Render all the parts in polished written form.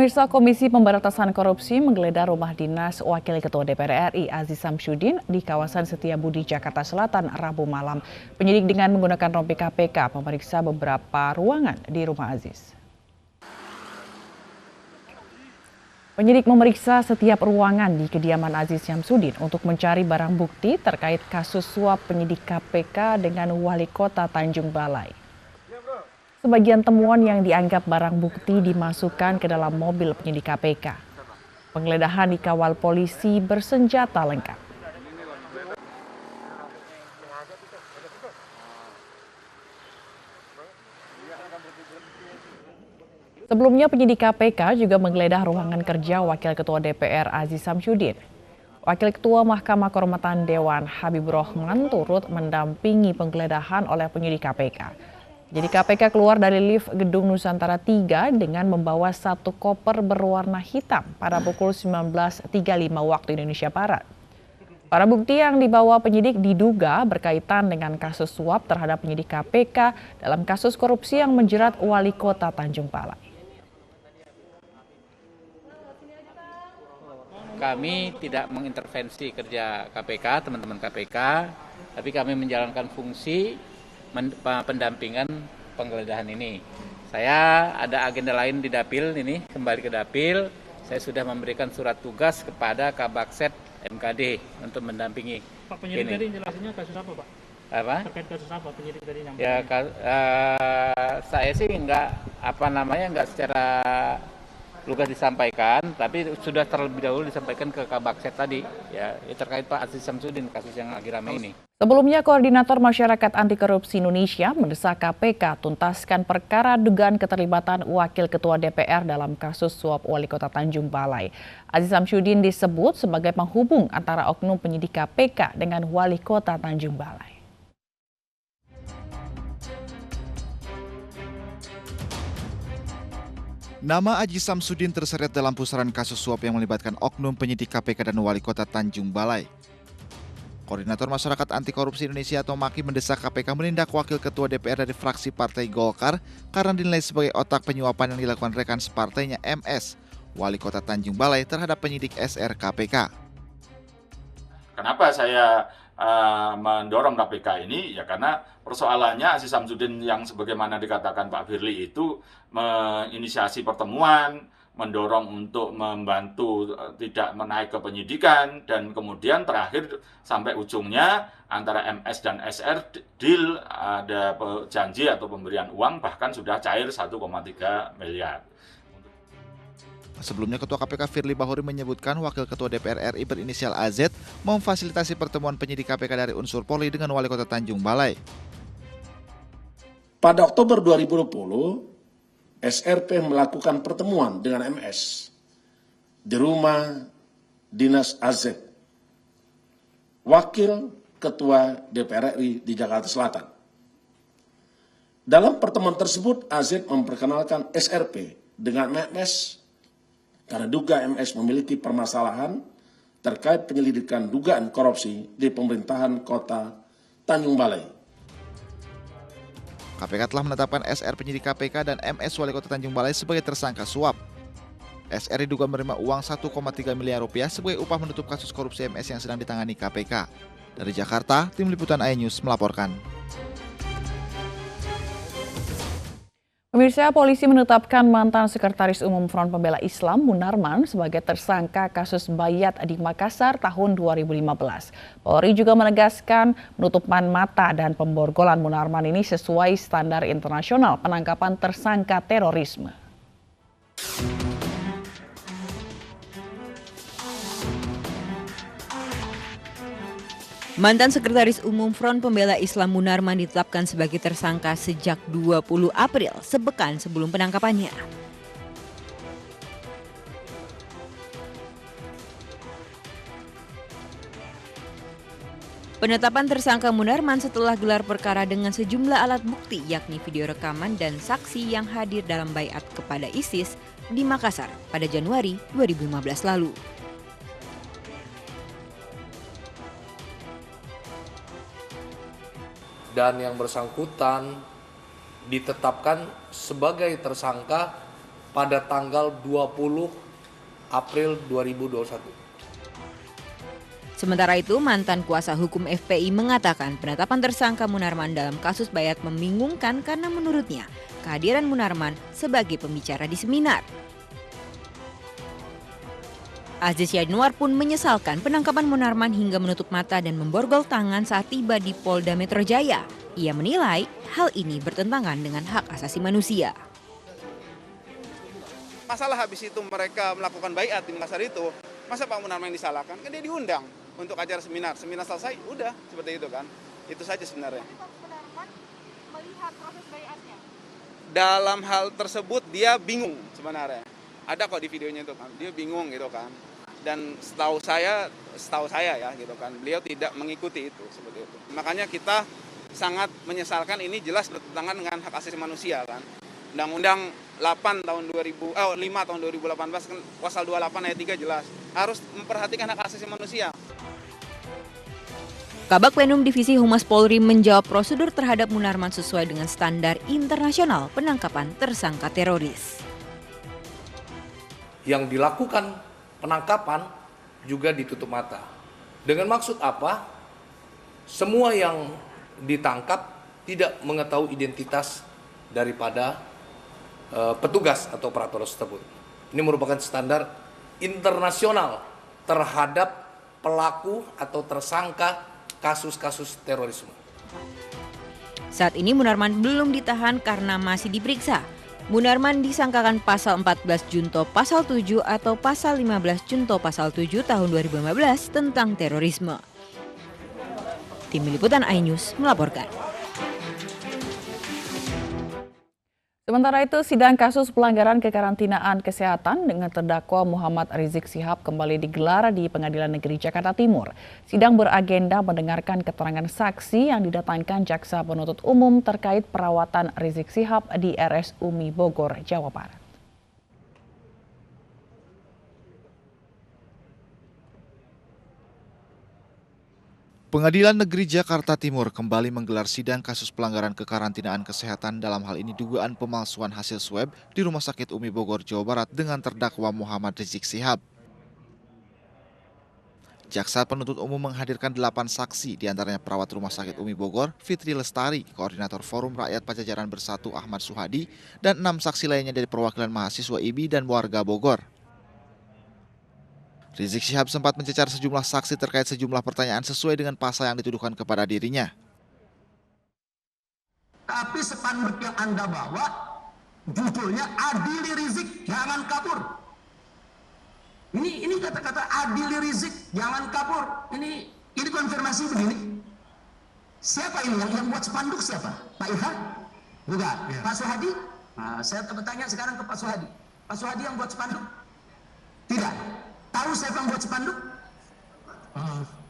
Pemirsa, Komisi Pemberantasan Korupsi menggeledah rumah dinas Wakil Ketua DPR RI Aziz Samsudin di kawasan Setiabudi, Jakarta Selatan, Rabu malam. Penyidik dengan menggunakan rompi KPK memeriksa beberapa ruangan di rumah Aziz. Penyidik memeriksa setiap ruangan di kediaman Aziz Samsudin untuk mencari barang bukti terkait kasus suap penyidik KPK dengan Wali Kota Tanjung Balai. Sebagian temuan yang dianggap barang bukti dimasukkan ke dalam mobil penyidik KPK. Penggeledahan dikawal polisi bersenjata lengkap. Sebelumnya penyidik KPK juga menggeledah ruangan kerja Wakil Ketua DPR Aziz Samsudin. Wakil Ketua Mahkamah Kehormatan Dewan Habibur Rahman turut mendampingi penggeledahan oleh penyidik KPK. Jadi KPK keluar dari lift Gedung Nusantara 3 dengan membawa satu koper berwarna hitam pada pukul 19.35 waktu Indonesia Barat. Para bukti yang dibawa penyidik diduga berkaitan dengan kasus suap terhadap penyidik KPK dalam kasus korupsi yang menjerat Wali Kota Tanjung Balai. Kami tidak mengintervensi kerja KPK, teman-teman KPK, tapi kami menjalankan fungsi pendampingan penggeledahan ini. Saya ada agenda lain di Dapil ini, kembali ke Dapil. Saya sudah memberikan surat tugas kepada Kabakset MKD untuk mendampingi. Pak penyidik tadi jelasinnya kasus apa, Pak? Apa? Terkait kasus apa penyidik tadi nyampaikan? Ya, saya sih nggak secara lugas disampaikan, tapi sudah terlebih dahulu disampaikan ke Kabakset tadi, ya terkait Pak Aziz Samsudin kasus yang lagi ramai ini. Sebelumnya, Koordinator Masyarakat Anti Korupsi Indonesia mendesak KPK tuntaskan perkara dugaan keterlibatan Wakil Ketua DPR dalam kasus suap Wali Kota Tanjung Balai. Aziz Samsudin disebut sebagai penghubung antara oknum penyidik KPK dengan Wali Kota Tanjung Balai. Nama Aziz Samsudin terseret dalam pusaran kasus suap yang melibatkan oknum penyidik KPK dan Wali Kota Tanjung Balai. Koordinator Masyarakat Anti Korupsi Indonesia atau MAKI mendesak KPK menindak Wakil Ketua DPR dari fraksi Partai Golkar karena dinilai sebagai otak penyuapan yang dilakukan rekan separtainya MS, Wali Kota Tanjung Balai terhadap penyidik SR KPK. Kenapa saya mendorong KPK ini? Ya karena persoalannya Aziz Samsudin yang sebagaimana dikatakan Pak Firly itu menginisiasi pertemuan, mendorong untuk membantu tidak menaik ke penyidikan, dan kemudian terakhir sampai ujungnya antara MS dan SR deal, ada janji atau pemberian uang bahkan sudah cair 1,3 miliar. Sebelumnya Ketua KPK Firly Bahuri menyebutkan Wakil Ketua DPR RI berinisial AZ memfasilitasi pertemuan penyidik KPK dari unsur Polri dengan Wali Kota Tanjung Balai. Pada Oktober 2020, SRP melakukan pertemuan dengan MS di rumah dinas AZ, Wakil Ketua DPR RI di Jakarta Selatan. Dalam pertemuan tersebut, AZ memperkenalkan SRP dengan MS karena duga MS memiliki permasalahan terkait penyelidikan dugaan korupsi di pemerintahan Kota Tanjung Balai. KPK telah menetapkan SR penyidik KPK dan MS Wali Kota Tanjung Balai sebagai tersangka suap. SR diduga menerima uang 1,3 miliar rupiah sebagai upah menutup kasus korupsi MS yang sedang ditangani KPK. Dari Jakarta, Tim Liputan iNews melaporkan. Pemirsa, polisi menetapkan mantan Sekretaris Umum Front Pembela Islam Munarman sebagai tersangka kasus Bayat di Makassar tahun 2015. Polri juga menegaskan penutupan mata dan pemborgolan Munarman ini sesuai standar internasional penangkapan tersangka terorisme. Mantan Sekretaris Umum Front Pembela Islam Munarman ditetapkan sebagai tersangka sejak 20 April, sepekan sebelum penangkapannya. Penetapan tersangka Munarman setelah gelar perkara dengan sejumlah alat bukti, yakni video rekaman dan saksi yang hadir dalam baiat kepada ISIS di Makassar pada Januari 2015 lalu. Dan yang bersangkutan ditetapkan sebagai tersangka pada tanggal 20 April 2021. Sementara itu, mantan kuasa hukum FPI mengatakan penetapan tersangka Munarman dalam kasus Bayat membingungkan karena menurutnya kehadiran Munarman sebagai pembicara di seminar. Aziz Yanuar pun menyesalkan penangkapan Munarman hingga menutup mata dan memborgol tangan saat tiba di Polda Metro Jaya. Ia menilai hal ini bertentangan dengan hak asasi manusia. Masalah habis itu mereka melakukan baiat di Makassar itu, masa Pak Munarman yang disalahkan? Kan dia diundang untuk acara seminar selesai, udah seperti itu kan. Itu saja sebenarnya. Tapi Pak Munarman melihat proses baiatnya? Dalam hal tersebut dia bingung sebenarnya. Ada kok di videonya itu kan, dia bingung gitu kan. Dan setahu saya ya gitu kan, beliau tidak mengikuti itu seperti itu. Makanya kita sangat menyesalkan, ini jelas bertentangan dengan hak asasi manusia kan. Undang-Undang 5 tahun 2018 kan pasal 28 ayat 3 jelas harus memperhatikan hak asasi manusia. Kabak Penum Divisi Humas Polri menjawab prosedur terhadap Munarman sesuai dengan standar internasional penangkapan tersangka teroris. Yang dilakukan penangkapan juga ditutup mata. Dengan maksud apa? Semua yang ditangkap tidak mengetahui identitas daripada petugas atau operator tersebut. Ini merupakan standar internasional terhadap pelaku atau tersangka kasus-kasus terorisme. Saat ini Munarman belum ditahan karena masih diperiksa. Munarman disangkakan pasal 14 Junto pasal 7 atau pasal 15 Junto pasal 7 tahun 2015 tentang terorisme. Tim Liputan iNews melaporkan. Sementara itu, sidang kasus pelanggaran kekarantinaan kesehatan dengan terdakwa Muhammad Rizik Syihab kembali digelar di Pengadilan Negeri Jakarta Timur. Sidang beragenda mendengarkan keterangan saksi yang didatangkan Jaksa Penuntut Umum terkait perawatan Rizik Syihab di RS Umi Bogor, Jawa Barat. Pengadilan Negeri Jakarta Timur kembali menggelar sidang kasus pelanggaran kekarantinaan kesehatan, dalam hal ini dugaan pemalsuan hasil swab di Rumah Sakit Umi Bogor, Jawa Barat dengan terdakwa Muhammad Rizik Syihab. Jaksa Penuntut Umum menghadirkan 8 saksi, diantaranya perawat Rumah Sakit Umi Bogor, Fitri Lestari, Koordinator Forum Rakyat Pajajaran Bersatu Ahmad Suhadi, dan 6 saksi lainnya dari perwakilan mahasiswa IBI dan warga Bogor. Rizik Syihab sempat mencecar sejumlah saksi terkait sejumlah pertanyaan sesuai dengan pasal yang dituduhkan kepada dirinya. Tapi spanduk yang Anda bawa judulnya Adili Rizik jangan kabur. Ini kata-kata Adili Rizik jangan kabur. Ini konfirmasi begini. Siapa ini yang buat spanduk, siapa? Pak Ilham? Bukan. Ya. Pak Suhadi? Nah, saya bertanya sekarang ke Pak Suhadi. Pak Suhadi yang buat spanduk? Tidak. Tahu siapa yang buat spanduk?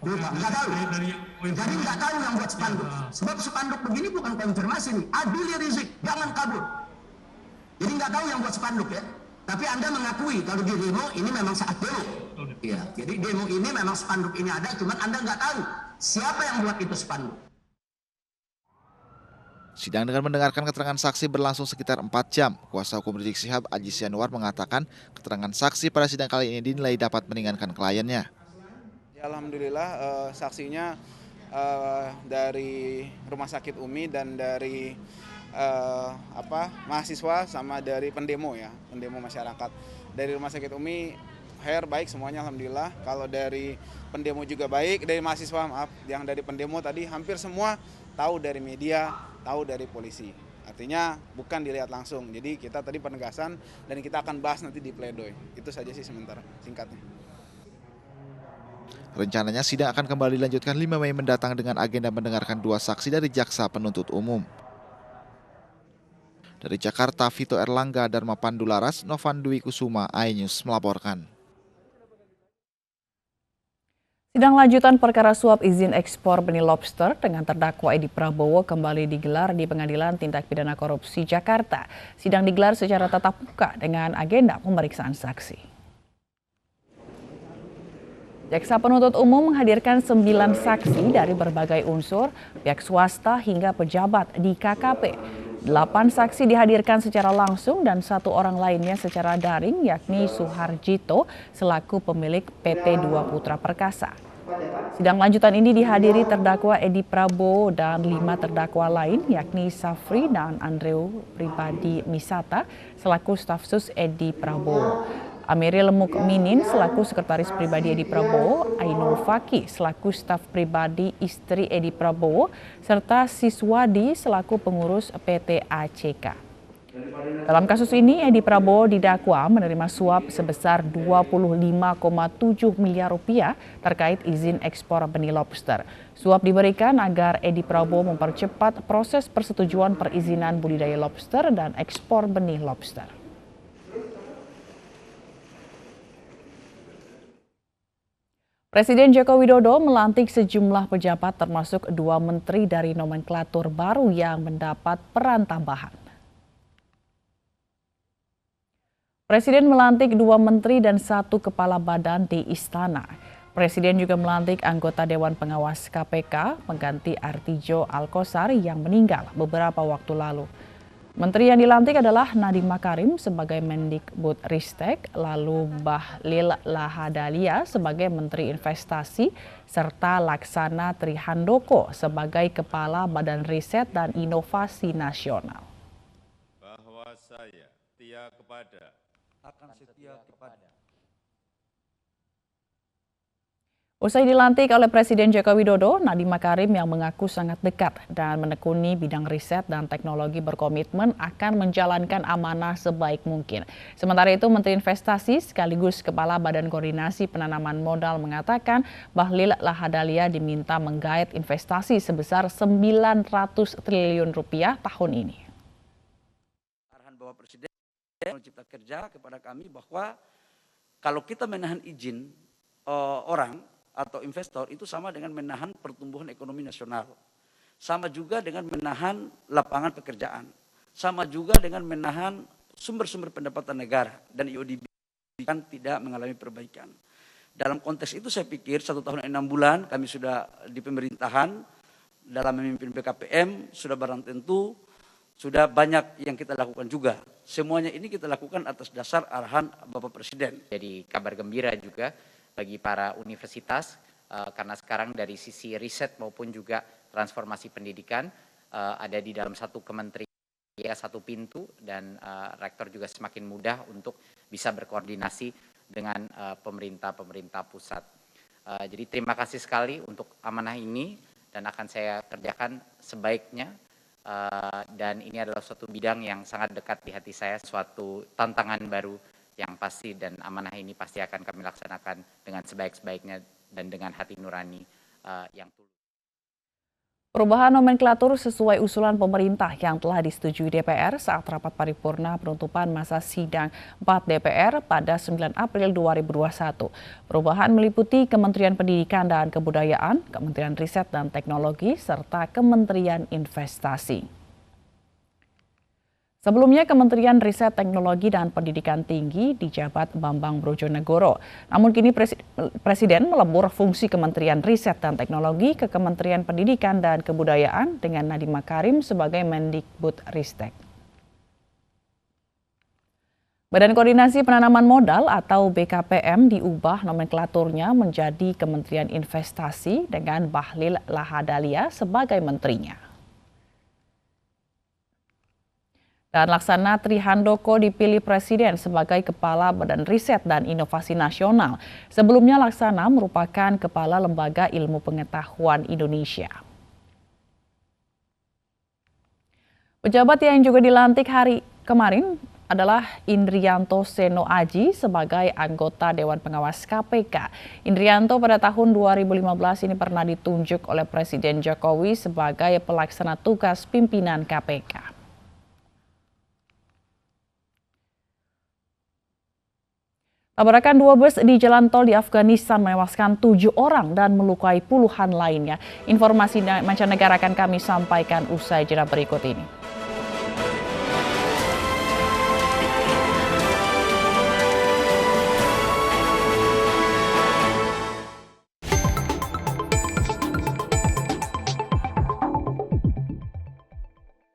Nggak tahu. Jadi nggak tahu yang buat spanduk. Sebab spanduk begini bukan konfirmasi nih. Adili Rizik, jangan kabur. Jadi nggak tahu yang buat spanduk ya. Tapi Anda mengakui kalau di demo ini memang saat demo. Iya. Jadi demo ini memang spanduk ini ada, cuman Anda nggak tahu siapa yang buat itu spanduk. Sidang dengan mendengarkan keterangan saksi berlangsung sekitar 4 jam. Kuasa hukum Rizik Syihab, Aziz Yanuar, mengatakan keterangan saksi pada sidang kali ini dinilai dapat meringankan kliennya. Ya, alhamdulillah saksinya dari Rumah Sakit Umi dan dari mahasiswa sama dari pendemo ya, pendemo masyarakat. Dari Rumah Sakit Umi baik semuanya alhamdulillah. Kalau dari pendemo juga baik, dari mahasiswa yang dari pendemo tadi hampir semua tahu dari media, tahu dari polisi. Artinya bukan dilihat langsung. Jadi kita tadi penegasan dan kita akan bahas nanti di pledoi. Itu saja sih sementara singkatnya. Rencananya sidang akan kembali dilanjutkan 5 Mei mendatang dengan agenda mendengarkan 2 saksi dari Jaksa Penuntut Umum. Dari Jakarta, Vito Erlangga, Dharma Pandularas, Novan Dwi Kusuma, iNews melaporkan. Sidang lanjutan perkara suap izin ekspor benih lobster dengan terdakwa Edi Prabowo kembali digelar di Pengadilan Tindak Pidana Korupsi Jakarta. Sidang digelar secara tatap muka dengan agenda pemeriksaan saksi. Jaksa Penuntut Umum menghadirkan 9 saksi dari berbagai unsur, pihak swasta hingga pejabat di KKP. 8 saksi dihadirkan secara langsung dan 1 orang lainnya secara daring, yakni Suharjito selaku pemilik PT Dua Putra Perkasa. Sidang lanjutan ini dihadiri terdakwa Edi Prabowo dan 5 terdakwa lain, yakni Safri dan Andreu Pribadi Misata selaku staf sus Edi Prabowo, Amiril Mukminin selaku sekretaris pribadi Edi Prabowo, Ainul Fakih selaku staf pribadi istri Edi Prabowo, serta Siswadi selaku pengurus PT ACK. Dalam kasus ini, Edi Prabowo didakwa menerima suap sebesar 25,7 miliar rupiah terkait izin ekspor benih lobster. Suap diberikan agar Edi Prabowo mempercepat proses persetujuan perizinan budidaya lobster dan ekspor benih lobster. Presiden Joko Widodo melantik sejumlah pejabat termasuk 2 menteri dari nomenklatur baru yang mendapat peran tambahan. Presiden melantik 2 menteri dan 1 kepala badan di Istana. Presiden juga melantik anggota Dewan Pengawas KPK pengganti Artijo Alkosari yang meninggal beberapa waktu lalu. Menteri yang dilantik adalah Nadiem Makarim sebagai Mendikbudristek, lalu Bahlil Lahadalia sebagai Menteri Investasi, serta Laksana Trihandoko sebagai Kepala Badan Riset dan Inovasi Nasional. Bahwa saya akan setia kepada. Usai dilantik oleh Presiden Joko Widodo, Nadiem Makarim yang mengaku sangat dekat dan menekuni bidang riset dan teknologi berkomitmen akan menjalankan amanah sebaik mungkin. Sementara itu, Menteri Investasi sekaligus Kepala Badan Koordinasi Penanaman Modal mengatakan Bahlil Lahadalia diminta menggait investasi sebesar 900 triliun rupiah tahun ini. Arahan Bapak Presiden Cipta Kerja kepada kami bahwa kalau kita menahan izin orang atau investor itu sama dengan menahan pertumbuhan ekonomi nasional. Sama juga dengan menahan lapangan pekerjaan. Sama juga dengan menahan sumber-sumber pendapatan negara dan IODB kan tidak mengalami perbaikan. Dalam konteks itu saya pikir 1 tahun 6 bulan kami sudah di pemerintahan dalam memimpin BKPM sudah barang tentu sudah banyak yang kita lakukan juga. Semuanya ini kita lakukan atas dasar arahan Bapak Presiden. Jadi kabar gembira juga bagi para universitas karena sekarang dari sisi riset maupun juga transformasi pendidikan ada di dalam satu kementerian, satu pintu, dan rektor juga semakin mudah untuk bisa berkoordinasi dengan pemerintah pusat. Jadi terima kasih sekali untuk amanah ini dan akan saya kerjakan sebaiknya. Dan ini adalah suatu bidang yang sangat dekat di hati saya, suatu tantangan baru yang pasti, dan amanah ini pasti akan kami laksanakan dengan sebaik-baiknya dan dengan hati nurani yang tulus. Perubahan nomenklatur sesuai usulan pemerintah yang telah disetujui DPR saat rapat paripurna penutupan masa sidang 4 DPR pada 9 April 2021. Perubahan meliputi Kementerian Pendidikan dan Kebudayaan, Kementerian Riset dan Teknologi, serta Kementerian Investasi. Sebelumnya Kementerian Riset Teknologi dan Pendidikan Tinggi dijabat Bambang Brojonegoro. Namun kini Presiden melebur fungsi Kementerian Riset dan Teknologi ke Kementerian Pendidikan dan Kebudayaan dengan Nadiem Makarim sebagai Mendikbudristek. Badan Koordinasi Penanaman Modal atau BKPM diubah nomenklaturnya menjadi Kementerian Investasi dengan Bahlil Lahadalia sebagai menterinya. Dan Laksana Trihandoko dipilih Presiden sebagai Kepala Badan Riset dan Inovasi Nasional. Sebelumnya Laksana merupakan Kepala Lembaga Ilmu Pengetahuan Indonesia. Pejabat yang juga dilantik hari kemarin adalah Indrianto Seno Aji sebagai anggota Dewan Pengawas KPK. Indrianto pada tahun 2015 ini pernah ditunjuk oleh Presiden Jokowi sebagai pelaksana tugas pimpinan KPK. Tabrakan 2 bus di jalan tol di Afghanistan menewaskan 7 orang dan melukai puluhan lainnya. Informasi mancanegara akan kami sampaikan usai jeda berikut ini.